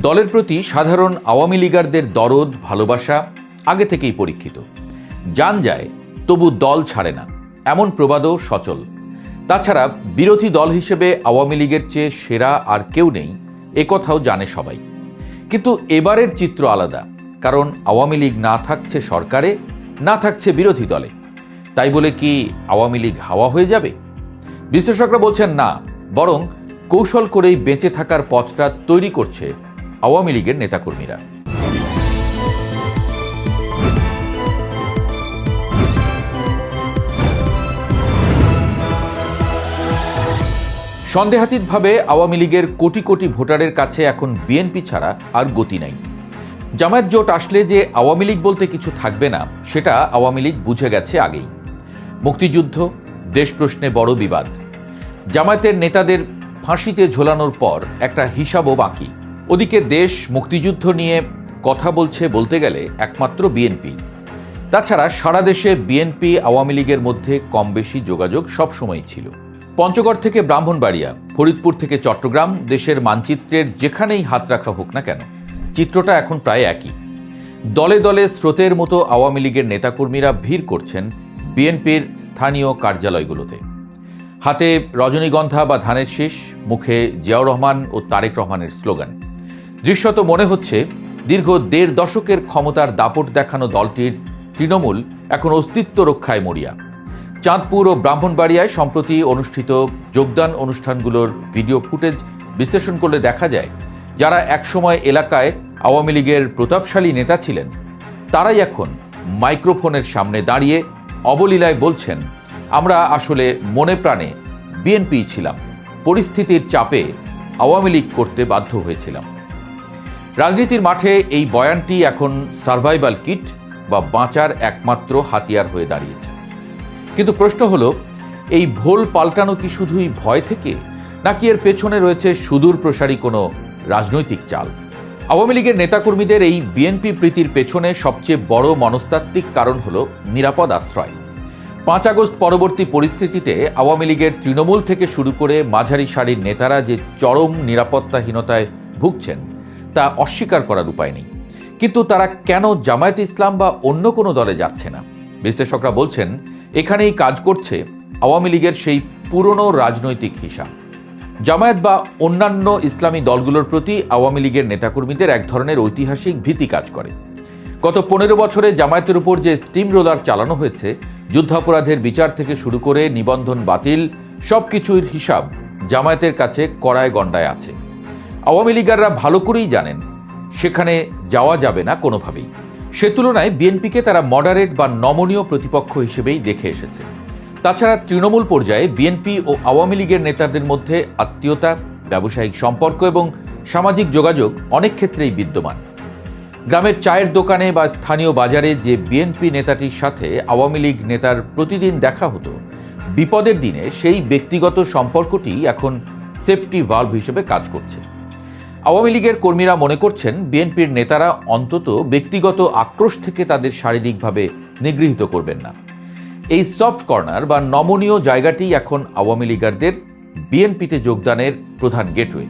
দলের প্রতি সাধারণ আওয়ামী লীগারদের দরদ ভালোবাসা আগে থেকেই পরীক্ষিত। জান যায় তবু দল ছাড়ে না, এমন প্রবাদও সচল। তাছাড়া বিরোধী দল হিসেবে আওয়ামী লীগের চেয়ে সেরা আর কেউ নেই, একথাও জানে সবাই। কিন্তু এবারের চিত্র আলাদা, কারণ আওয়ামী লীগ না থাকছে সরকারে, না থাকছে বিরোধী দলে। তাই বলে কি আওয়ামী লীগ হাওয়া হয়ে যাবে? বিশ্লেষকরা বলছেন না, বরং কৌশল করেই বেঁচে থাকার পথটা তৈরি করছে আওয়ামী লীগের নেতাকর্মীরা। সন্দেহাতীতভাবে আওয়ামী লীগের কোটি কোটি ভোটারের কাছে এখন বিএনপি ছাড়া আর গতি নাই। জামায়াত জোট আসলে যে আওয়ামী লীগ বলতে কিছু থাকবে না, সেটা আওয়ামী লীগ বুঝে গেছে আগেই। মুক্তিযুদ্ধ, দেশ প্রশ্নে বড় বিবাদ, জামায়াতের নেতাদের ফাঁসিতে ঝোলানোর পর একটা হিসাবও বাকি। ওদিকে দেশ মুক্তিযুদ্ধ নিয়ে কথা বলছে বলতে গেলে একমাত্র বিএনপি। তাছাড়া সারা দেশে বিএনপি আওয়ামী লীগের মধ্যে কম বেশি যোগাযোগ সবসময়ই ছিল। পঞ্চগড় থেকে ব্রাহ্মণবাড়িয়া, ফরিদপুর থেকে চট্টগ্রাম, দেশের মানচিত্রের যেখানেই হাত রাখা হোক না কেন, চিত্রটা এখন প্রায় একই। দলে দলে স্রোতের মতো আওয়ামী লীগের নেতাকর্মীরা ভিড় করছেন বিএনপির স্থানীয় কার্যালয়গুলোতে। হাতে রজনীগন্ধা বা ধানের শীষ, মুখে জিয়াউর রহমান ও তারেক রহমানের স্লোগান। দৃশ্যত মনে হচ্ছে দীর্ঘ ১.৫ দশকের ক্ষমতার দাপট দেখানো দলটির তৃণমূল এখন অস্তিত্ব রক্ষায় মরিয়া। চাঁদপুর ও ব্রাহ্মণবাড়িয়ায় সম্প্রতি অনুষ্ঠিত যোগদান অনুষ্ঠানগুলোর ভিডিও ফুটেজ বিশ্লেষণ করলে দেখা যায়, যারা একসময় এলাকায় আওয়ামী লীগের প্রতাপশালী নেতা ছিলেন, তারাই এখন মাইক্রোফোনের সামনে দাঁড়িয়ে অবলীলায় বলছেন, আমরা আসলে মনে প্রাণে বিএনপি ছিলাম, পরিস্থিতির চাপে আওয়ামী লীগ করতে বাধ্য হয়েছিলাম। রাজনীতির মাঠে এই বয়ানটি এখন সার্ভাইভাল কিট বা বাঁচার একমাত্র হাতিয়ার হয়ে দাঁড়িয়েছে। কিন্তু প্রশ্ন হলো, এই ভোল পাল্টানো কি শুধুই ভয় থেকে, নাকি এর পেছনে রয়েছে সুদূর প্রসারী কোনো রাজনৈতিক চাল? আওয়ামী লীগের নেতাকর্মীদের এই বিএনপি প্রীতির পেছনে সবচেয়ে বড় মনস্তাত্ত্বিক কারণ হলো নিরাপদ আশ্রয়। ৫ আগস্ট পরবর্তী পরিস্থিতিতে আওয়ামী লীগের তৃণমূল থেকে শুরু করে মাঝারি সারির নেতারা যে চরম নিরাপত্তাহীনতায় ভুগছেন, তা অস্বীকার করার উপায় নেই। কিন্তু তারা কেন জামায়াতে ইসলাম বা অন্য কোনো দলে যাচ্ছে না? বিশ্লেষকরা বলছেন, এখানেই কাজ করছে আওয়ামী লীগের সেই পুরনো রাজনৈতিক হিসাব। জামায়াত বা অন্যান্য ইসলামী দলগুলোর প্রতি আওয়ামী লীগের নেতাকর্মীদের এক ধরনের ঐতিহাসিক ভীতি কাজ করে। গত ১৫ বছরে জামায়াতের উপর যে স্টিম রোলার চালানো হয়েছে, যুদ্ধাপরাধের বিচার থেকে শুরু করে নিবন্ধন বাতিল, সবকিছুর হিসাব জামায়াতের কাছে কড়ায় গণ্ডায় আছে। আওয়ামী লীগাররা ভালো করেই জানেন সেখানে যাওয়া যাবে না কোনোভাবেই। সে তুলনায় বিএনপিকে তারা মডারেট বা নমনীয় প্রতিপক্ষ হিসেবেই দেখে এসেছে। তাছাড়া তৃণমূল পর্যায়ে বিএনপি ও আওয়ামী লীগের নেতাদের মধ্যে আত্মীয়তা, ব্যবসায়িক সম্পর্ক এবং সামাজিক যোগাযোগ অনেক ক্ষেত্রেই বিদ্যমান। গ্রামের চায়ের দোকানে বা স্থানীয় বাজারে যে বিএনপি নেতাটির সাথে আওয়ামী লীগ নেতার প্রতিদিন দেখা হতো, বিপদের দিনে সেই ব্যক্তিগত সম্পর্কটি এখন সেফটি ভালভ হিসেবে কাজ করছে। আওয়ামী লীগের কর্মীরা মনে করছেন, বিএনপির নেতারা অন্তত ব্যক্তিগত আক্রোশ থেকে তাদের শারীরিকভাবে নিগৃহীত করবেন না। এই সফট কর্নার বা নমনীয় জায়গাটি এখন আওয়ামী লীগারদের বিএনপিতে যোগদানের প্রধান গেটওয়ে।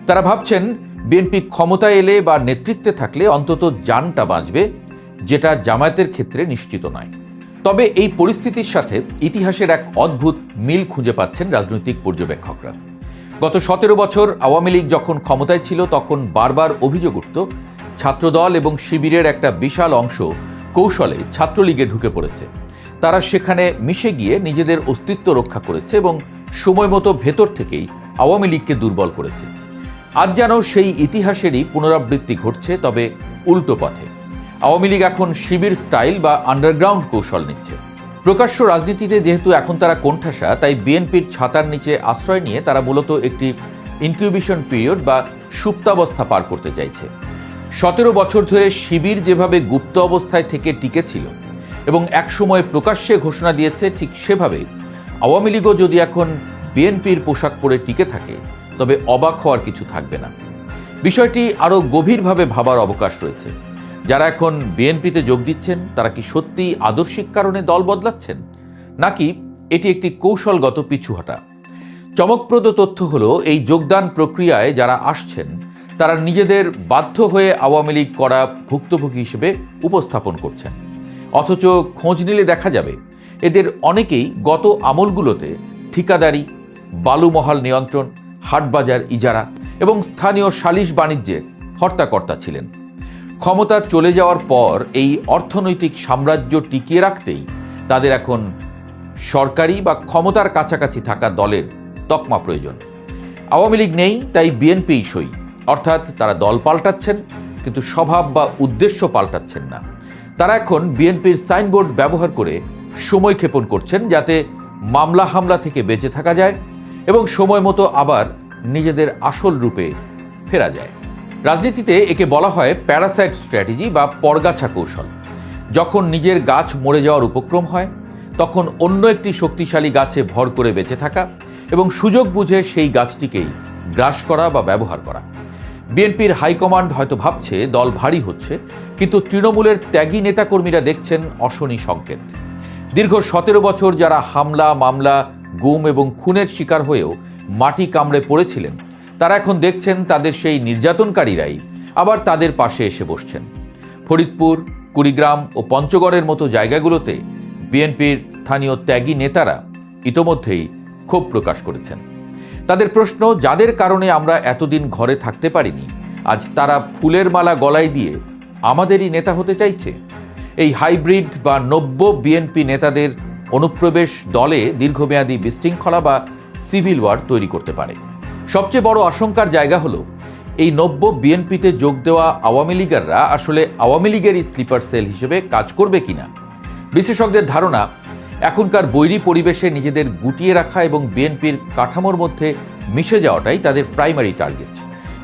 তারা ভাবছেন, বিএনপি ক্ষমতায় এলে বা নেতৃত্বে থাকলে অন্তত জানটা বাঁচবে, যেটা জামায়াতের ক্ষেত্রে নিশ্চিত নয়। তবে এই পরিস্থিতির সাথে ইতিহাসের এক অদ্ভুত মিল খুঁজে পাচ্ছেন রাজনৈতিক পর্যবেক্ষকরা। গত ১৭ বছর আওয়ামী লীগ যখন ক্ষমতায় ছিল, তখন বারবার অভিযোগ উঠত ছাত্রদল এবং শিবিরের একটা বিশাল অংশ কৌশলে ছাত্রলীগে ঢুকে পড়েছে। তারা সেখানে মিশে গিয়ে নিজেদের অস্তিত্ব রক্ষা করেছে এবং সময় মতো ভেতর থেকেই আওয়ামী লীগকে দুর্বল করেছে। আজ যেন সেই ইতিহাসেরই পুনরাবৃত্তি ঘটছে, তবে উল্টো পথে। আওয়ামী লীগ এখন শিবির স্টাইল বা আন্ডারগ্রাউন্ড কৌশল নিচ্ছে। প্রকাশ্য রাজনীতিতে যেহেতু এখন তারা কোণঠাসা, তাই বিএনপির ছাতার নিচে আশ্রয় নিয়ে তারা মূলত একটি ইনকিউবেশন পিরিয়ড বা সুপ্তাবস্থা পার করতে চাইছে। ১৭ বছর ধরে শিবির যেভাবে গুপ্ত অবস্থায় থেকে টিকেছিল এবং একসময় প্রকাশ্যে ঘোষণা দিয়েছে, ঠিক সেভাবে আওয়ামী লীগও যদি এখন বিএনপির পোশাক পরে টিকে থাকে, তবে অবাক হওয়ার কিছু থাকবে না। বিষয়টি আরও গভীরভাবে ভাবার অবকাশ রয়েছে। যারা এখন বিএনপিতে যোগ দিচ্ছেন, তারা কি সত্যিই আদর্শিক কারণে দল বদলাচ্ছেন, নাকি এটি একটি কৌশলগত পিছুহটা? চমকপ্রদ তথ্য হলো, এই যোগদান প্রক্রিয়ায় যারা আসছেন তারা নিজেদের বাধ্য হয়ে আওয়ামী লীগ করা ভুক্তভোগী হিসেবে উপস্থাপন করছেন। অথচ খোঁজ নিলে দেখা যাবে এদের অনেকেই গত আমলগুলোতে ঠিকাদারি, বালুমহাল নিয়ন্ত্রণ, হাটবাজার ইজারা এবং স্থানীয় সালিশ বাণিজ্যের হর্তাকর্তা ছিলেন। ক্ষমতা চলে যাওয়ার পর এই অর্থনৈতিক সাম্রাজ্য টিকিয়ে রাখতেই তাদের এখন সরকারি বা ক্ষমতার কাছাকাছি থাকা দলের তকমা প্রয়োজন। আওয়ামী লীগ নেই, তাই বিএনপি সই, অর্থাৎ তারা দল পাল্টাচ্ছেন কিন্তু স্বভাব বা উদ্দেশ্য পাল্টাচ্ছেন না। তারা এখন বিএনপির সাইনবোর্ড ব্যবহার করে সময় ক্ষেপণ করছেন, যাতে মামলা হামলা থেকে বেঁচে থাকা যায় এবং সময় মতো আবার নিজেদের আসল রূপে ফেরা যায়। রাজনীতিতে একে বলা হয় প্যারাসাইট স্ট্র্যাটেজি বা পরগাছা কৌশল। যখন নিজের গাছ মরে যাওয়ার উপক্রম হয়, তখন অন্য একটি শক্তিশালী গাছে ভর করে বেঁচে থাকা এবং সুযোগ বুঝে সেই গাছটিকেই গ্রাস করা বা ব্যবহার করা। বিএনপির হাইকমান্ড হয়তো ভাবছে দল ভারী হচ্ছে, কিন্তু তৃণমূলের ত্যাগী নেতাকর্মীরা দেখছেন অশনি সংকেত। দীর্ঘ 17 বছর যারা হামলা, মামলা, গুম এবং খুনের শিকার হয়েও মাটি কামড়ে পড়েছিলেন, তারা এখন দেখছেন তাদের সেই নির্যাতনকারীরাই আবার তাদের পাশে এসে বসছেন। ফরিদপুর, কুড়িগ্রাম ও পঞ্চগড়ের মতো জায়গাগুলোতে বিএনপির স্থানীয় ত্যাগী নেতারা ইতোমধ্যেই ক্ষোভ প্রকাশ করেছেন। তাদের প্রশ্ন, যাদের কারণে আমরা এতদিন ঘরে থাকতে পারিনি, আজ তারা ফুলের মালা গলায় দিয়ে আমাদেরই নেতা হতে চাইছে। এই হাইব্রিড বা নব্য বিএনপি নেতাদের অনুপ্রবেশ দলে দীর্ঘমেয়াদী বিশৃঙ্খলা বা সিভিল ওয়ার তৈরি করতে পারে। সবচেয়ে বড় আশঙ্কার জায়গা হলো এই নব্য বিএনপিতে যোগ দেওয়া আওয়ামী লীগাররা আসলে আওয়ামী লীগেরই স্লিপার সেল হিসেবে কাজ করবে কিনা। বিশেষজ্ঞদের ধারণা, এখনকার বৈরী পরিবেশে নিজেদের গুটিয়ে রাখা এবং বিএনপির কাঠামোর মধ্যে মিশে যাওয়াটাই তাদের প্রাইমারি টার্গেট।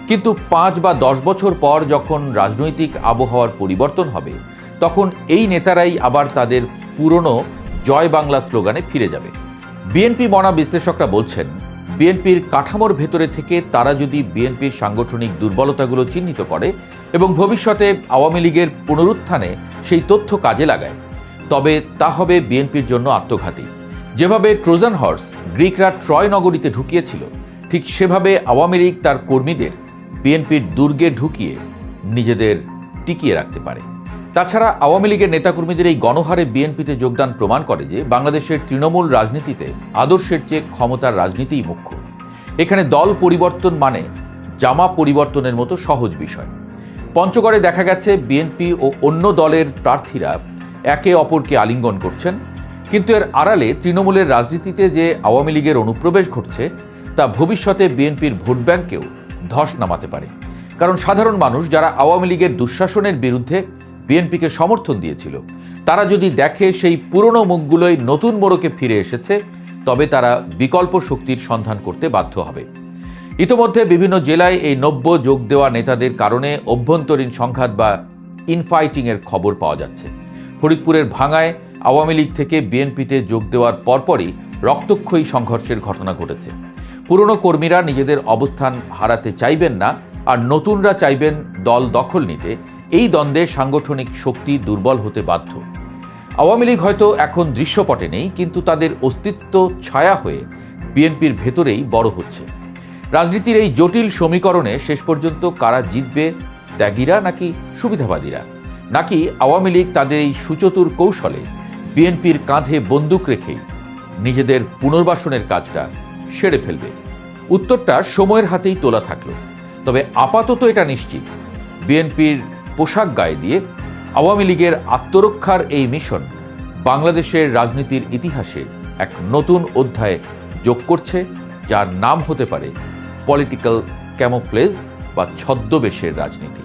কিন্তু 5 বা 10 বছর পর যখন রাজনৈতিক আবহাওয়ার পরিবর্তন হবে, তখন এই নেতারাই আবার তাদের পুরনো জয় বাংলা স্লোগানে ফিরে যাবে। বিএনপি মনা বিশ্লেষকরা বলছেন, বিএনপির কাঠামোর ভেতরে থেকে তারা যদি বিএনপির সাংগঠনিক দুর্বলতাগুলো চিহ্নিত করে এবং ভবিষ্যতে আওয়ামী লীগের পুনরুত্থানে সেই তথ্য কাজে লাগায়, তবে তা হবে বিএনপির জন্য আত্মঘাতী। যেভাবে ট্রোজান হর্স গ্রিকরা ট্রয় নগরীতে ঢুকিয়েছিল, ঠিক সেভাবে আওয়ামী লীগ তার কর্মীদের বিএনপির দুর্গে ঢুকিয়ে নিজেদের টিকিয়ে রাখতে পারে। তাছাড়া আওয়ামী লীগের নেতাকর্মীদের এই গণহারে বিএনপিতে যোগদান প্রমাণ করে যে বাংলাদেশের তৃণমূল রাজনীতিতে আদর্শের চেয়ে ক্ষমতার রাজনীতিই মুখ্য। এখানে দল পরিবর্তন মানে জামা পরিবর্তনের মতো সহজ বিষয়। পঞ্চগড়ে দেখা গেছে বিএনপি ও অন্য দলের প্রার্থীরা একে অপরকে আলিঙ্গন করছেন, কিন্তু এর আড়ালে তৃণমূলের রাজনীতিতে যে আওয়ামী লীগের অনুপ্রবেশ ঘটছে, তা ভবিষ্যতে বিএনপির ভোট ব্যাংকেও ধস নামাতে পারে। কারণ সাধারণ মানুষ যারা আওয়ামী লীগের দুঃশাসনের বিরুদ্ধে বিএনপিকে সমর্থন দিয়েছিল, তারা যদি দেখে সেই পুরনো মুখগুলোই নতুন মোড়কে ফিরে এসেছে, তবে তারা বিকল্প শক্তির সন্ধান করতে বাধ্য হবে। ইতোমধ্যে বিভিন্ন জেলায় এই নব্য যোগ দেওয়া নেতাদের কারণে অভ্যন্তরীণ সংঘাত বা ইনফাইটিংয়ের খবর পাওয়া যাচ্ছে। ফরিদপুরের ভাঙায় আওয়ামী লীগ থেকে বিএনপিতে যোগ দেওয়ার পরপরই রক্তক্ষয়ী সংঘর্ষের ঘটনা ঘটেছে। পুরনো কর্মীরা নিজেদের অবস্থান হারাতে চাইবেন না, আর নতুনরা চাইবেন দল দখল নিতে। এই দ্বন্দ্বে সাংগঠনিক শক্তি দুর্বল হতে বাধ্য। আওয়ামী লীগ হয়তো এখন দৃশ্যপটে নেই, কিন্তু তাদের অস্তিত্ব ছায়া হয়ে বিএনপির ভেতরেই বড় হচ্ছে। রাজনীতির এই জটিল সমীকরণে শেষ পর্যন্ত কারা জিতবে, ত্যাগীরা নাকি সুবিধাবাদীরা, নাকি আওয়ামী লীগ তাদের এই সুচতুর কৌশলে বিএনপির কাঁধে বন্দুক রেখেই নিজেদের পুনর্বাসনের কাজটা সেরে ফেলবে? উত্তরটা সময়ের হাতেই তোলা থাকলো। তবে আপাতত এটা নিশ্চিত, বিএনপির পোশাক গায়ে দিয়ে আওয়ামী লীগের আত্মরক্ষার এই মিশন বাংলাদেশের রাজনীতির ইতিহাসে এক নতুন অধ্যায় যোগ করছে, যার নাম হতে পারে পলিটিক্যাল ক্যামোফ্লেজ বা ছদ্মবেশের রাজনীতি।